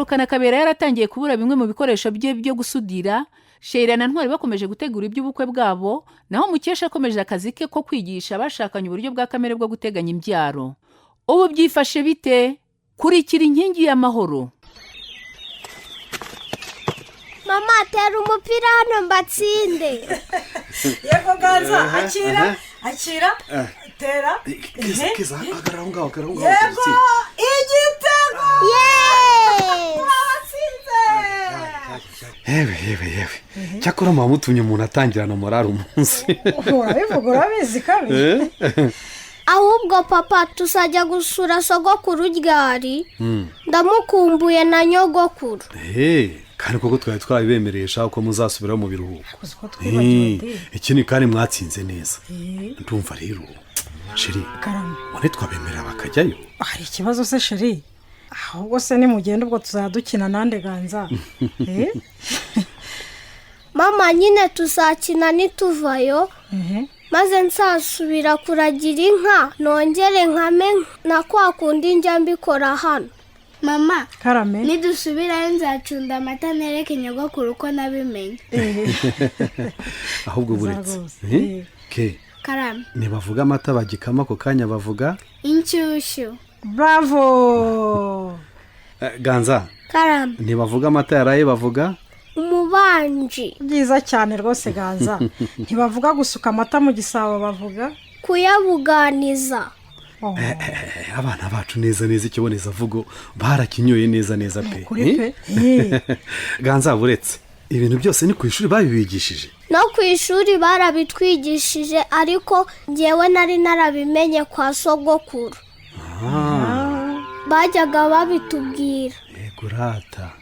duherukana Kabera yaratangiye kubura bimwe mu bikoresho bye byo gusudira, Sheila na Ntwari bakomeje gutegura iby'ubukwe bwabo, naho Mukesha akomeje akazi ke ko kwigisha abashakanye uburyo bwa kamere bwo guteganya imbyaro. Ubu byifashe bite? Kurikira inkingi y'amahoro. Mama, tera umupira hano mbatsinde. Yego Ganza, akira, tera. Kiza, agarara ngaho. Yego, igitego! Yeee! Yewe. Cyakora mutunye umuntu atangirana morale umunsi. Urabivuga urabizi kabiri. Ahubwo papa tuzajya gusura sogokuru ryari? Ndamukumbuye na nyogokuru. Kandi koko twari twabibemeresha uko muzasubira mu biruhuko. Ikindi kandi mwatsinze neza. Ndumva rero Sheri, none twabemerera bakajyayo. Hari ikibazo se Sheri? Ahubwo se ni mugenda ubwo tuzadukina nande Ganza. Mama, nyine tuzakina nituvayo. Maze nsasubira kuragira inka nongere nkame na kwa kundi njya mbikora hano. Mama, Karame, nidusubirayo nzacunda amata nereke nyogokuru uko nabimenye. Ahubwo buretse. Karame, Nibavuga amata bagikama ko kanya bavuga inshyushyu. bravo. Ganza, Karame, nibavuga amata yaraye bavuga umubanji. Byiza cyane rwose Ganza. Ntibavuga gusuka amata mu gisabo bavuga kuyabuganiza. abana bacu neza ikiboneza vugo barakinyoye neza pe. Kuri pe. Ganza buretse ibintu byose ni ku ishuri babibigishije. No ku ishuri barabitwigishije ariko ngewe nari narabimenye kwa sogokuru. Bajyaga babitubwira. Yego rata.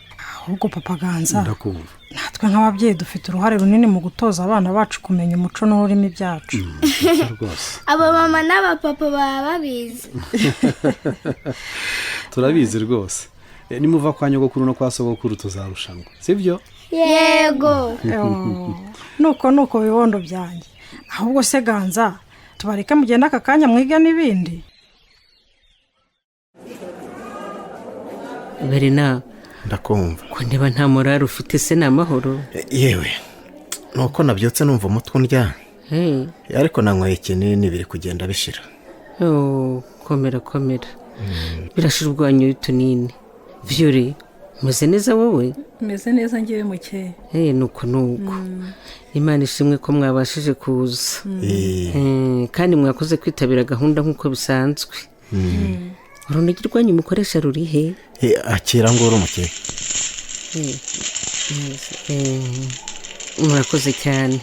Ahubwo papa Ganza, Ndakumva. natwe nk'ababyeyi dufite uruhare runini mu gutoza abana bacu kumenya umuco n'ururimi byacu. Rwose. Aba mama n'abapapa baba babizi. Turabizi rwose. Nimuva kwa nyogokuru no kwa sogokuru tuzarushanwa. Sibyo? Yego. Nuko bibondo byanjye. Ahubwo se Ganza, tubareke mugenda aka kanya mwiga n'ibindi. Berina, ndakumva. ko ndeba nta morale ufite se n'amahoro. Yewe, nuko nabyotse numva umutwe undya. Ariko nanyweye ikinini biri kugenda bishira. Komera. Birashira ubwanyu utunini. Vyore, meze neza wowe? Meze neza ngewe Muke. Nuko. Imana ishimwe ko mwabashije kuza. Kandi mwakoze kwitabira gahunda nk'uko bisanzwe. Urunigi rwanyu mukoresha rurihe? Akira ngoro Muke. Murakoze cyane.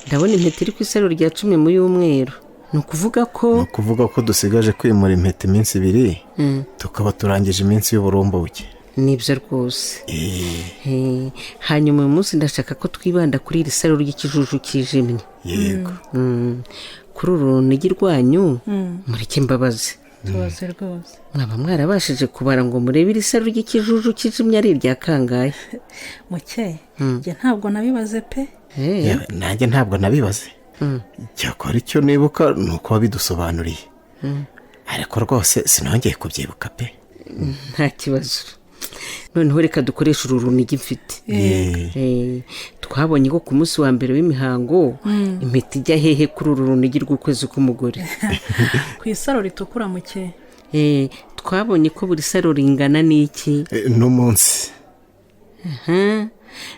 Ndabona impeta iri ku isaro rya 10 mu y'umweru. Nukuvuga ko dusigaje kwimura impeta iminsi 2 tukaba turangije iminsi y'uburumbuke. Nibyo rwose. Hanyuma uyu munsi ndashaka ko twibanda kuri iri saro ry'ikijuju kijimye. Yego. Kuri uru runigi rwanyu mureke mbabaze. Tubaze rwose. Mwaba mwarabashije kubara ngo murebe iri saro ry'ikijuju kijimye ari irya kangahe? Muke, njye ntabwo nabibaze pe. Nanjye ntabwo nabibaze. Cyakora icyo nibuka nuko wabidusobanuriye. Ariko rwose sinongeye kubyibuka pe. Nta kibazo. Noneho reka dukoresha uru runigi mfite. Twabonye ko ku munsi wa mbere w'imihango impeta ijya hehe kuri uru runigi rw'ukwezi k'umugore. Ku isaro ritukura Muke. Twabonye ko buri saro ringana n'iki? N'umunsi.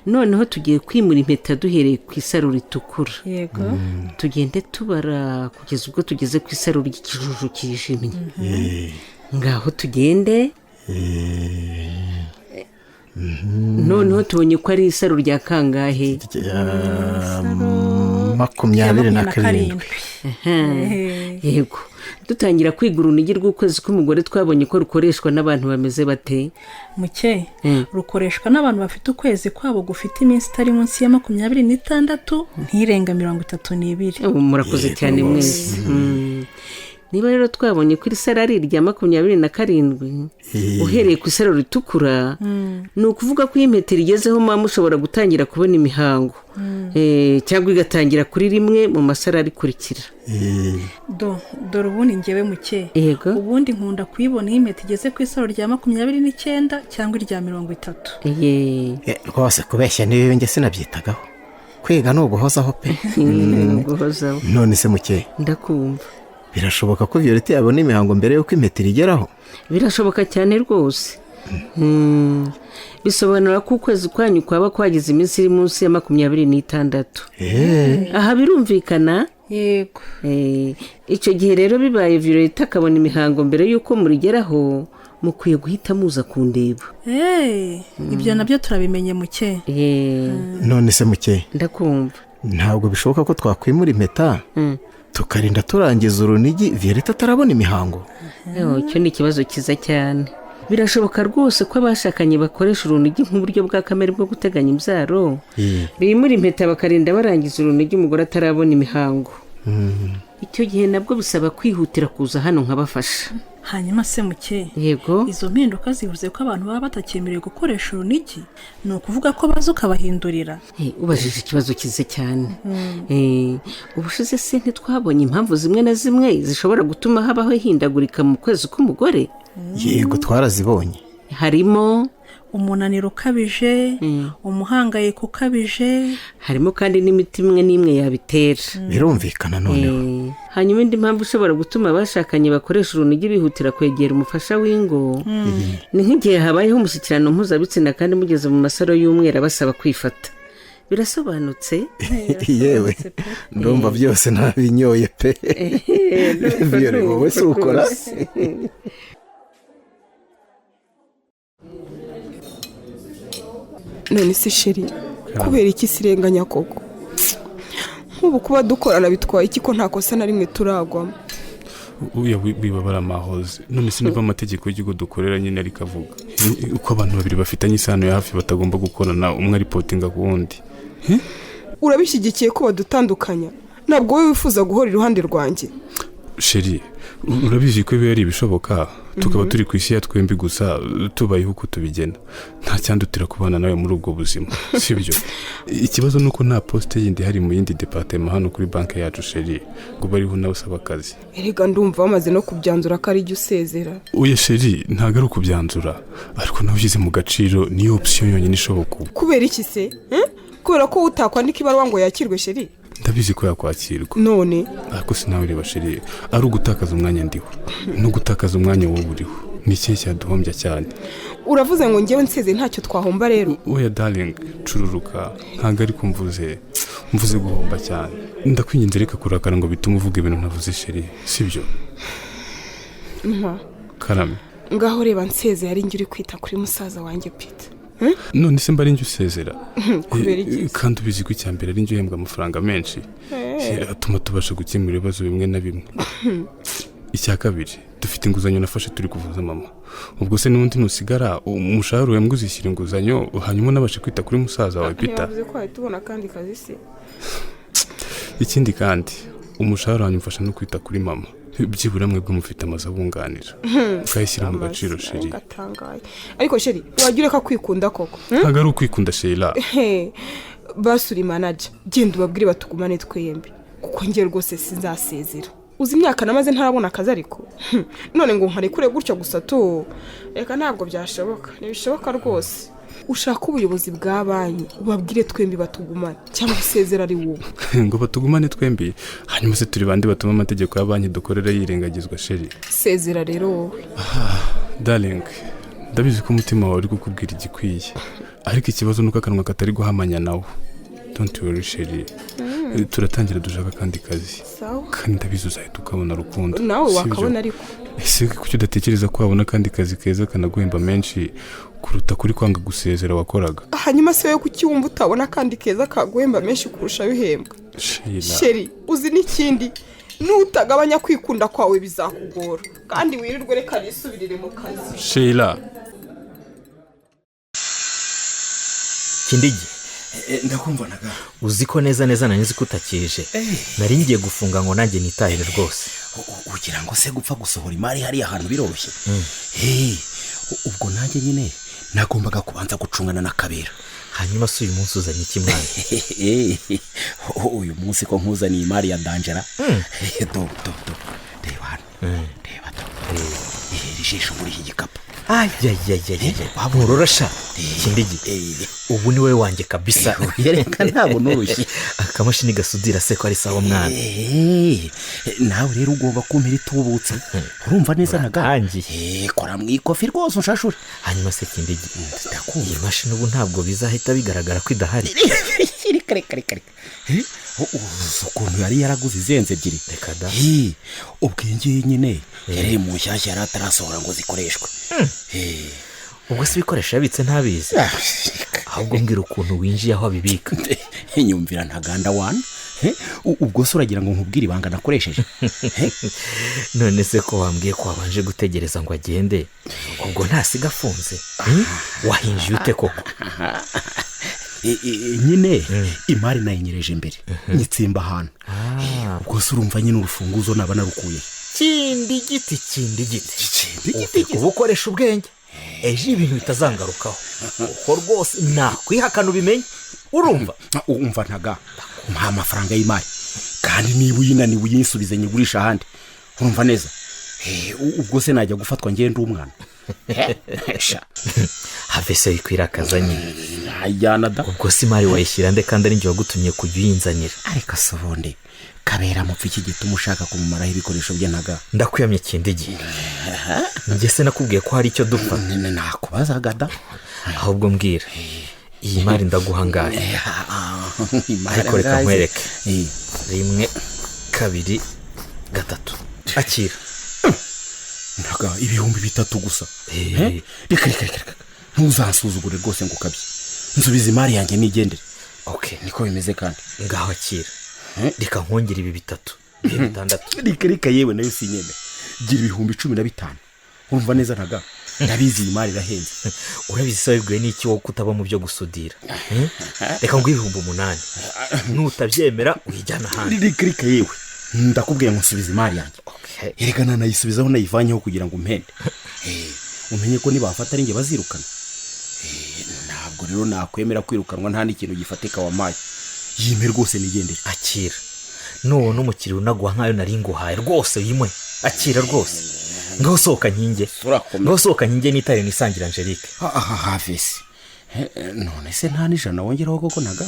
Noneho tugiye kwimura impeta duhereye ku isaro ritukura. Yego. Tugende tubara kugeza ubwo tugeze ku isaro ry'ikijuju kijimye. Ngaho tugende. Noneho tubonye ko ari isaro rya kangahe? 27. Yego. Dutangira kwiga urunigi rw'ukwezi k'umugore twabonye ko rukoreshwa n'abantu bameze bate? Muke, rukoreshwa n'abantu bafite ukwezi kwabo gufite iminsi itari munsi ya 26 ntirenga 32. Murakoze cyane mwese. niba rero twabonye ko iri saro ari irya 27 uhereye ku isaro ritukura ni ukuvuga ko iyi mpeta rigezeho muba mushobora gutangira kubona imihango cyangwa igatangira kuri rimwe mu masaro arikurikira. dore ubundi ngewe muke yego ubundi nkunda kuyibona iyi mpeta igeze ku isaro rya 29 cyangwa irya 30. rwose kubeshya niyo njye sinabyitagaho, kwiga ni uguhozaho pe. guhozaho. none se muke ndakumva. birashoboka ko Violette yabona imihango mbere y'uko impeta igeraho? birashoboka cyane rwose. bisobanura ko ukwezi kwanyu kwaba kwagize iminsi iri munsi ya 26. aha birumvikana. yego. icyo gihe rero bibaye Violette akabona imihango mbere y'uko murigeraho, mukwiye guhita muza kundeba. ibyo nabyo turabimenye muke. none se muke ndakumva. ntabwo bishoboka ko twakwimura impeta tukarinda turangiza urunigi Violette atarabona imihango? icyo ni ikibazo cyiza cyane. birashoboka rwose ko abashakanye bakoresha urunigi nk'uburyo bwa kamere bwo guteganya imbyaro, bimura impeta bakarinda barangiza urunigi umugore atarabona imihango. icyo gihe nabwo bisaba kwihutira kuza hano nkabafasha. hanyuma se muke, yego, izo mpinduka zivuze ko abantu baba batakemerewe gukoresha urunigi? ni ukuvuga ko baza ukabahindurira? ubajije ikibazo cyiza cyane. ubushize se ntitwabonye impamvu zimwe na zimwe zishobora gutuma habaho ihindagurika mu kwezi k'umugore? yego twarazibonye. harimo umunaniro ukabije, umuhangayiko ukabije, harimo kandi n'imiti imwe n'imwe yabitera. birumvikana noneho. hanyuma indi mpamvu ishobora gutuma abashakanye bakoresha urunigi bihutira kwegera umufasha w'ingo ni nk'igihe habayeho umushyikirano mpuzabitsina kandi mugeze mu masaro y'umweru abasaba kwifata. birasobanutse? yewe ndumva byose ntabinyoye pe. Violette wowe si ukora? none se sheri, kubera iki sirenganya koko? nk'ubu kuba dukorana bitwaye iki ko nta kosa na rimwe turagwamo? wibabara amahoze. none se niba amategeko y'igihugu dukorera nyine ariko avuga uko abantu babiri bafitanye isano ya hafi batagomba gukorana, umwe aripotinga ku wundi. urabishyigikiye ko badutandukanya? ntabwo wowe wifuza guhora iruhande rwanjye? sheri, urabizi ko biba ari ibishoboka tukaba turi ku isi ya twembi gusa tubayeho uko tubigena. nta cyandutira kubana nawe muri ubwo buzima, sibyo? ikibazo ni uko nta posite yindi hari mu yindi departement hano kuri banki yacu sheri, ngo bariho nawe usaba akazi. erega ndumva bamaze no kubyanzura ko ari jya usezera. oya sheri, ntabwo ari ukubyanzura, ariko nawe ushyize mu gaciro niyo option yonyine ishoboka ubu. kubera iki se? kubera ko utakwandika ibaruwa ngo yakirwe sheri? ndabizi ko yakwakirwa, none ariko sinawe reba sheri, ari ugutakaza umwanya ndiho no gutakaza umwanya wowe uriho. ni ikihe cyaduhombya cyane? uravuze ngo ngewe nseze ntacyo twahomba rero? oya darling, cururuka, ntabwo ari mvuze guhomba cyane. ndakwinginze reka kurakara ngo bitume uvuga ibintu ntavuze sheri, sibyo? karame, ngaho reba nseze yari njye uri kwita kuri musaza wanjye Peter. none se mba ari njye usezera? kubera iki? kandi ubizi ko icyambere ari njye uhembwa amafaranga menshi, atuma tubasha gukemura ibibazo bimwe na bimwe. icya kabiri, dufite inguzanyo nafashe turi kuvuza mama. ubwo se n'ubundi nusigara umushahara wembwe uzishyura inguzanyo hanyuma unabashe kwita kuri musaza wawe Peter. ntibavuze ko wahita ubona akandi kazi se? ikindi kandi umushahara wanyu umfasha no kwita kuri mama, byibura mwebwe mufite amazu abunganira ukayishyira mu gaciro sheri. ariko sheri, wagira ko kwikunda koko? ntabwo ari ukwikunda sheri. basuri manager, genda ubabwire batugumane twembi kuko njye rwose sinzasezera. uzi imyaka namaze ntarabona akazi ariko none ngo nkarekure gutyo gusa tu, reka ntabwo byashoboka, ntibishoboka rwose. ushaka ubuyobozi bwa banki ubabwire twembi batugumane cyangwa usezera ari wowe. ngo batugumane twembi, hanyuma se turi bande batuma amategeko ya banki dukorera yirengagizwa sheri? sezera rero wowe. darling, ndabizi ko umutima wawe uri kukubwira igikwiye, ariko ikibazo nuko akanwa katari guhamanya nawe. don't worry sheri, turatangira dushaka akandi kazi kandi ndabizi uzahita ukabona rukundo. nawe wakabona ariko. ese kuki udatekereza ko wabona akandi kazi keza kanaguhemba menshi kuruta kuri kwanga gusezera wakoraga? hanyuma se wowe kuki wumva utabona akandi keza kaguhemba menshi kurusha bihembwa? sheri, uzi n'ikindi, nutagabanya kwikunda kwawe bizakugora kandi wirirwe reka nisubirire mu kazi. Sheila, Kindigi, ndakumva naga. uzi ko neza neza nanizi ko utakije. nari ngiye gufunga ngo nanjye nitahire rwose. ugira ngo se gupfa gusohora imari hariya hantu biroroshye. Ubwo nanjye nyine nagombaga kubanza gucungana na Kabera. hanyuma se uyu munsi uzanye iki mwana? Uyu munsi ko nkuzaniye imari ya danjera. Do reba hano, reba do iri jisho muri iki gikapu. Wamurorasha Kindigi, ubu ni wowe wanjye kabisa. Yereka ntabwo noroshye. Akamashini gasudira se ko ari sawa mwana. Nawe rero ugomba kumpira itubutse. Urumva neza nagangi. Kora mu ikofi rwose unshashure. Hanyuma se Kindigi, iyi mashini ubu ntabwo bizahita bigaragara ko idahari. Kare. Ukuntu yari yaraguze izenze ebyiri. Reka da. Ubwenge nyine yari mu nshyashya yari atarasohora ngo zikoreshwe. Ubwo se ibikoresho yabitse ntabizi. Ahubwo mbwira ukuntu winjiye aho abibika. Nyumvira ntaganda wana. Ubwo se uragira ngo nkubwire ibanga nakoresheje. None se ko wambwiye ko wabanje gutegereza ngo agende, ubwo ntasiga afunze? Wahinjiye ute koko? Nyine imari nayinyereje imbere nyitsimba ahantu. Ubwo se urumva nyine urufunguzo naba narukuye. Kindigi ubu ukoresha ubwenge, ejo ibintu bitazangarukaho uko rwose nakwihakana ubimenye. Urumva ntaga mpa amafaranga y'imari, kandi niba uyinaniwe uyinsubize nyigurisha ahandi. Urumva neza? Ubwo se najya gufatwa ngende umwana. Have se ikwirakazanye. Ayana da. Ubwo se imari wayishyira nde kandi ari njye wagutumye kujya uyinzanira? Areka sobonde Kabera mupfa iki gituma ushaka kumumaraho ibikoresho bye ntaga? Ndakwiyamye Kindigi. Njye se nakubwiye ko hari icyo dupfa? Nakubazaga da. Ahubwo mbwira, iyi mari ndaguha ngahe? Ariko reka nkwereke. 1 2 3 akira. Ntaga 3,000 gusa. Reka ntuzansuzugure rwose ngo kabye. Nsubiza imari yanjye nigendere. Okay, niko bimeze kandi. Ngaho akira. Reka nkongera 3 6. Reka yewe nayo sinyeme. Gira 15,000. Urumva neza ntaga? Ndabizi imari irahenze. Urabizi se wibwiye n'iki wo kutaba mu byo gusudira? Reka ngo 8,000. Nutabyemera uyijyana handi. Reka yewe ndakubwiye ngo nsubiza imari yanjye. Erega nanayisubizaho nayivanyeho kugira ngo umpende. Umenye ko nibafata ari nge bazirukana. Ntabwo rero nakwemera kwirukanwa nta n'ikintu gifatika wamaye. Yime rwose nigendere. Akira. None umukiri unaguha nkayo nari nguhaye rwose yimwe. Akira rwose. Ngaho sohoka nkinge. Ngaho sohoka nkinge nitare nisangira Angelique. Havesi. None se nta n'ijana wongeraho koko naga?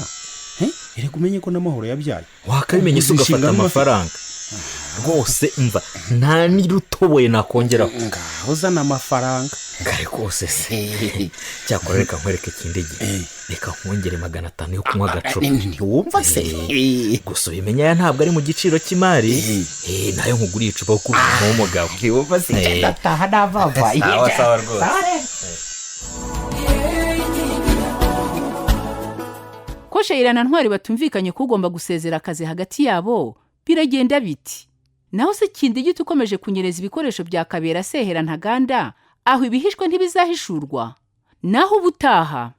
Erega umenye ko n'amahoro yabyaye. Wakabimenye se ugafata amafaranga. Rwose mva nta nirutoboye nakongeraho. Ngaho zana amafaranga. Ngare kose se. Cyakora reka nkwereke Kindigi. Reka nkongere 500 yo kunywa agacupa. Ntiwumva se? Gusa ubimenya ya ntabwo ari mu giciro cy'imari. Nayo nkuguriye icupa kuko uri umugabo. Ntiwumva se? Ndataha navava. Sawa rwose. Ko Sheila na Ntwari batumvikanye ko ugomba gusezera akazi hagati yabo, biragenda biti. Naho se Kindigi tukomeje kunyereza ibikoresho bya Kabera sehera ntaganda, aho ibihishwe ntibizahishurwa. Naho ubutaha.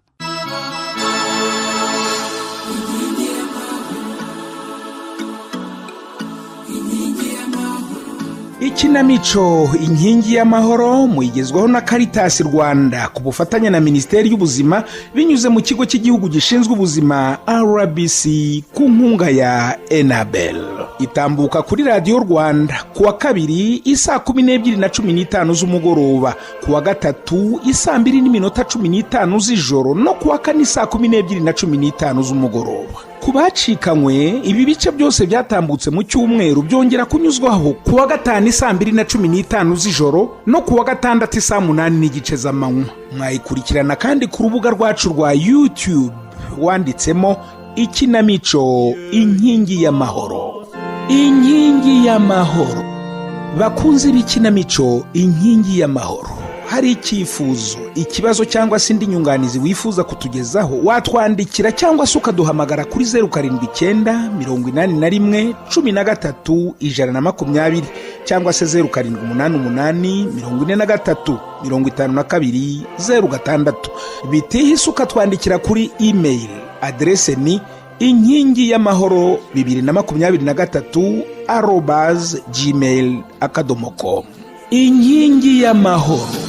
Ikinamico inkingi y'amahoro muyigezwaho na Caritas Rwanda ku bufatanye na Minisiteri y'Ubuzima binyuze mu kigo cy'igihugu gishinzwe ubuzima RBC ku nkunga ya Enabel. Itambuka kuri Radio Rwanda kuwa kabiri 12:15 z'umugoroba, kuwa gatatu 2:15 z'ijoro no kuwa kane 12:15 z'umugoroba. Kubacikanywe ibi bice byose byatambutse mu cyumweru byongera kunyuzwaho kuwa gatanu 2:15 z'ijoro no kuwa gatandatu 8:30 z'amanywa. Mwayikurikirana kandi ku rubuga rwacu rwa YouTube wanditsemo Ikinamico inkingi y'amahoro. Inkingi y'amahoro. Bakunze b'ikinamico inkingi y'amahoro, hari icyifuzo, ikibazo cyangwa se indi nyunganizi wifuza kutugezaho, watwandikira cyangwa se ukaduhamagara kuri 079 81 13 120 cyangwa se 0788 43 52 06. Bitihise ukatwandikira kuri email, adrese ni inkingi y'amahoro 2023 @gmail.com. inkingi y'amahoro.